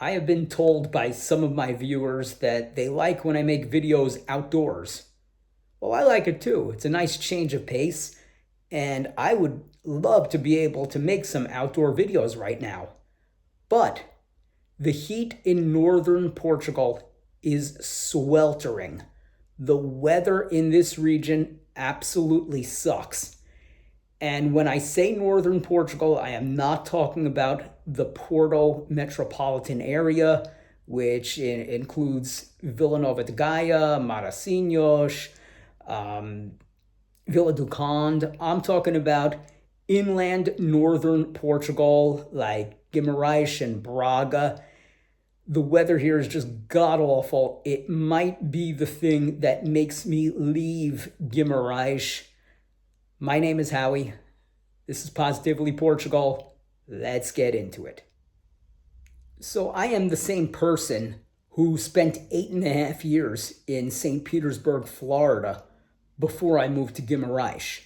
I have been told by some of my viewers that they like when I make videos outdoors. Well, I like it too. It's a nice change of pace, and I would love to be able to make some outdoor videos right now. But the heat in northern Portugal is sweltering. The weather in this region absolutely sucks. And when I say northern Portugal, I am not talking about the Porto metropolitan area, which includes Vila Nova de Gaia, Matosinhos, um, Vila do Conde. I'm talking about inland northern Portugal, like Guimarães and Braga. The weather here is just god awful. It might be the thing that makes me leave Guimarães. My name is Howie. This is Positively Portugal. Let's get into it. So, I am the same person who spent 8.5 years in St. Petersburg, Florida, before I moved to Guimarães.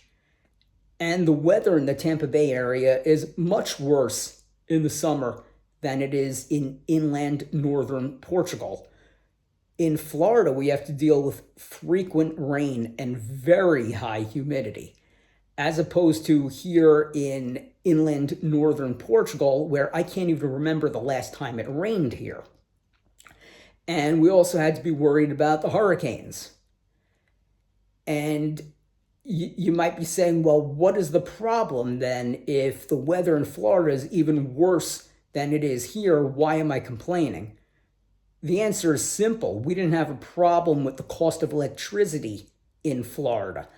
And the weather in the Tampa Bay area is much worse in the summer than it is in inland northern Portugal. In Florida, we have to deal with frequent rain and very high humidity, as opposed to here in inland northern Portugal, where I can't even remember the last time it rained here. And we also had to be worried about the hurricanes. And you might be saying, well, what is the problem then if the weather in Florida is even worse than it is here? Why am I complaining? The answer is simple. We didn't have a problem with the cost of electricity in Florida.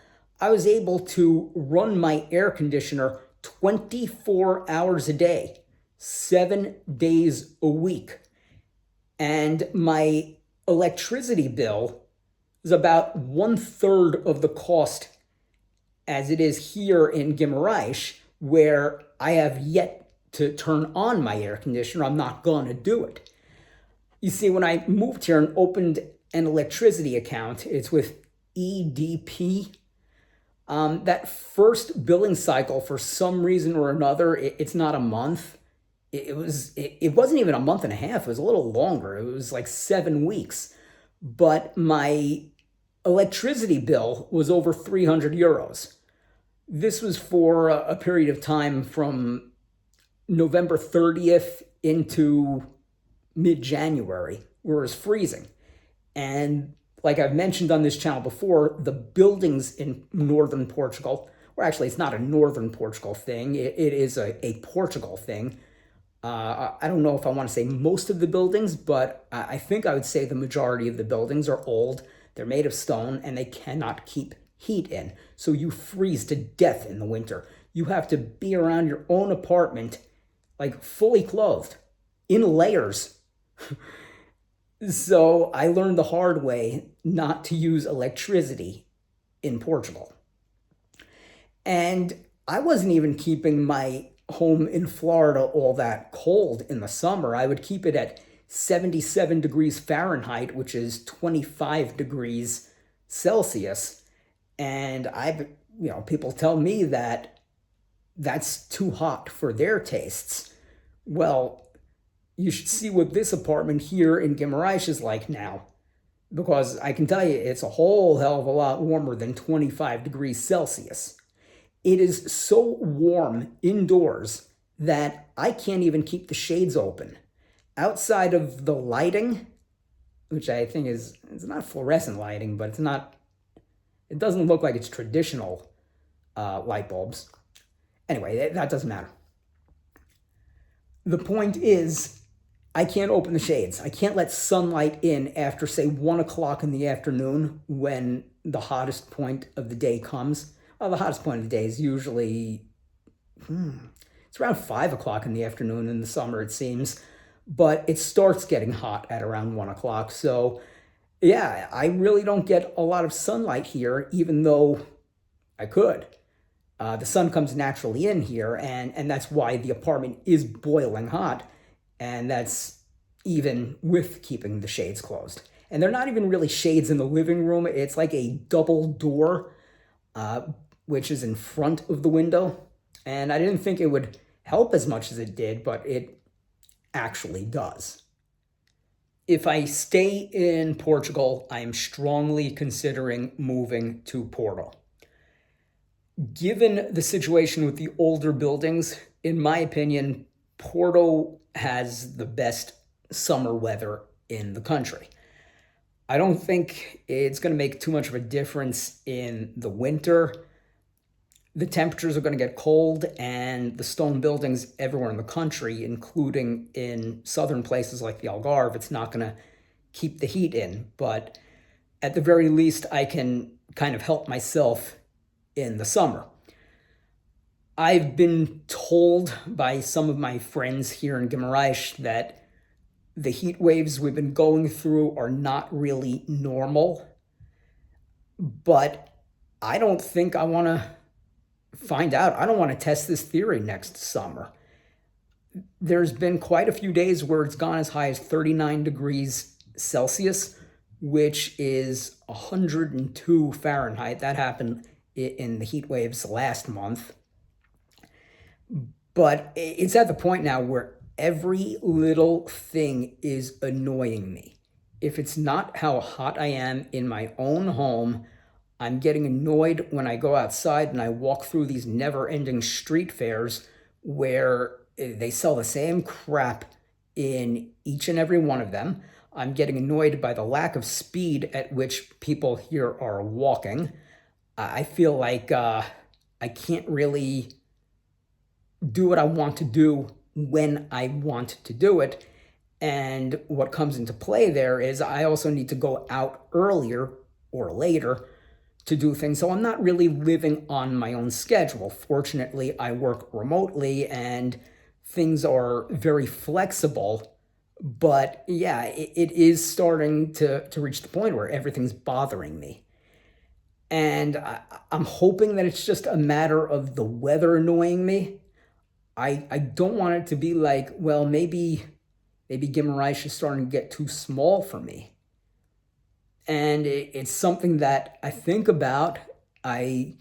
I was able to run my air conditioner 24 hours a day, 7 days a week. And my electricity bill is about 1/3 of the cost as it is here in Guimarães, where I have yet to turn on my air conditioner. I'm not going to do it. You see, when I moved here and opened an electricity account, it's with EDP. That first billing cycle, for some reason or another, it's not a month. It wasn't even a month and a half. It was a little longer. It was like 7 weeks. But my electricity bill was over 300 euros. This was for a period of time from November 30th into mid-January, where it was freezing. And like I've mentioned on this channel before, the buildings in northern Portugal, or actually it's not a northern Portugal thing, it is a Portugal thing. I don't know if I want to say most of the buildings, but I think I would say the majority of the buildings are old. They're made of stone and they cannot keep heat in. So you freeze to death in the winter. You have to be around your own apartment, like fully clothed, in layers. So I learned the hard way not to use electricity in Portugal. And I wasn't even keeping my home in Florida all that cold in the summer. I would keep it at 77 degrees Fahrenheit, which is 25 degrees Celsius. And people tell me that that's too hot for their tastes. Well, you should see what this apartment here in Guimarães is like now, because I can tell you it's a whole hell of a lot warmer than 25 degrees Celsius. It is so warm indoors that I can't even keep the shades open. Outside of the lighting, which I think it's not fluorescent lighting, but it doesn't look like it's traditional light bulbs. Anyway, that doesn't matter. The point is, I can't open the shades. I can't let sunlight in after, say, 1 o'clock in the afternoon when the hottest point of the day comes. Well, the hottest point of the day is usually, it's around 5 o'clock in the afternoon in the summer, it seems. But it starts getting hot at around 1 o'clock. So, yeah, I really don't get a lot of sunlight here, even though I could. The sun comes naturally in here, and that's why the apartment is boiling hot. And that's even with keeping the shades closed. And they're not even really shades in the living room. It's like a double door, which is in front of the window. And I didn't think it would help as much as it did, but it actually does. If I stay in Portugal, I am strongly considering moving to Porto. Given the situation with the older buildings, in my opinion, Porto has the best summer weather in the country. I don't think it's going to make too much of a difference in the winter. The temperatures are going to get cold, and the stone buildings everywhere in the country, including in southern places like the Algarve, it's not going to keep the heat in. But at the very least, I can kind of help myself in the summer. I've been told by some of my friends here in Guimarães that the heat waves we've been going through are not really normal. But I don't think I want to find out. I don't want to test this theory next summer. There's been quite a few days where it's gone as high as 39 degrees Celsius, which is 102 Fahrenheit. That happened in the heat waves last month. But it's at the point now where every little thing is annoying me. If it's not how hot I am in my own home, I'm getting annoyed when I go outside and I walk through these never-ending street fairs where they sell the same crap in each and every one of them. I'm getting annoyed by the lack of speed at which people here are walking. I feel like I can't really do what I want to do when I want to do it. And what comes into play there is I also need to go out earlier or later to do things. So I'm not really living on my own schedule. Fortunately, I work remotely and things are very flexible. But yeah, it is starting to reach the point where everything's bothering me. And I'm hoping that it's just a matter of the weather annoying me. I don't want it to be like, well, maybe Guimarães is starting to get too small for me. And it's something that I think about. I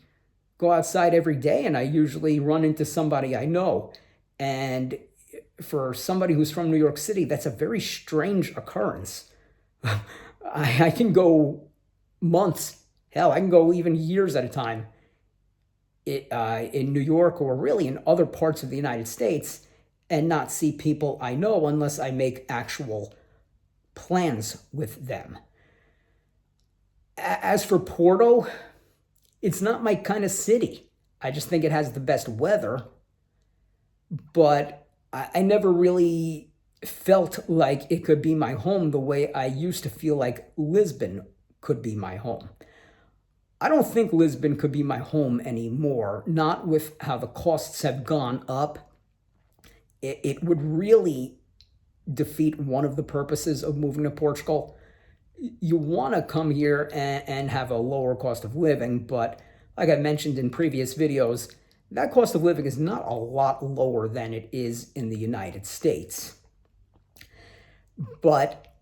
go outside every day and I usually run into somebody I know. And for somebody who's from New York City, that's a very strange occurrence. I can go months, hell, I can go even years at a time in New York or really in other parts of the United States and not see people I know unless I make actual plans with them. As for Porto, it's not my kind of city. I just think it has the best weather, but I never really felt like it could be my home the way I used to feel like Lisbon could be my home. I don't think Lisbon could be my home anymore, not with how the costs have gone up. It would really defeat one of the purposes of moving to Portugal. You want to come here and have a lower cost of living, but like I mentioned in previous videos, that cost of living is not a lot lower than it is in the United States. But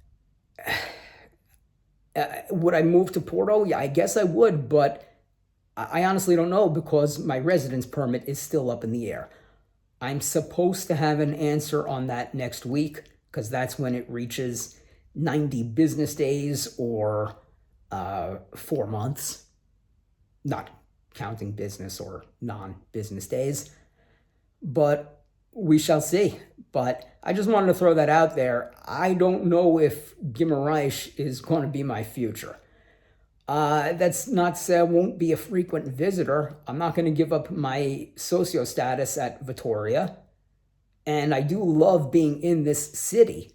would I move to Porto? Yeah, I guess I would, but I honestly don't know because my residence permit is still up in the air. I'm supposed to have an answer on that next week because that's when it reaches 90 business days or 4 months, not counting business or non-business days. But we shall see. But I just wanted to throw that out there. I don't know if Guimarães is going to be my future. That's not to say I won't be a frequent visitor. I'm not going to give up my socio status at Vitoria. And I do love being in this city.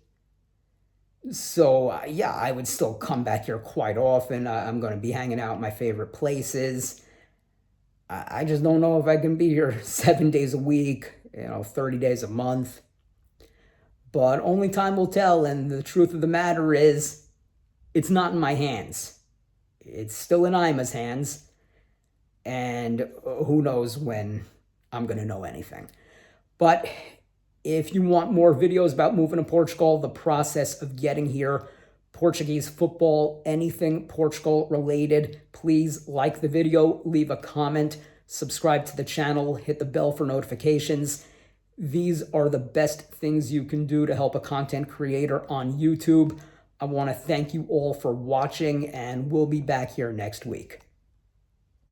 So, yeah, I would still come back here quite often. I'm going to be hanging out at my favorite places. I just don't know if I can be here 7 days a week, 30 days a month. But only time will tell, and the truth of the matter is, it's not in my hands. It's still in Ima's hands, and who knows when I'm going to know anything. But if you want more videos about moving to Portugal, the process of getting here, Portuguese football, anything Portugal related, please like the video, leave a comment, subscribe to the channel, hit the bell for notifications. These are the best things you can do to help a content creator on YouTube. I want to thank you all for watching, and we'll be back here next week.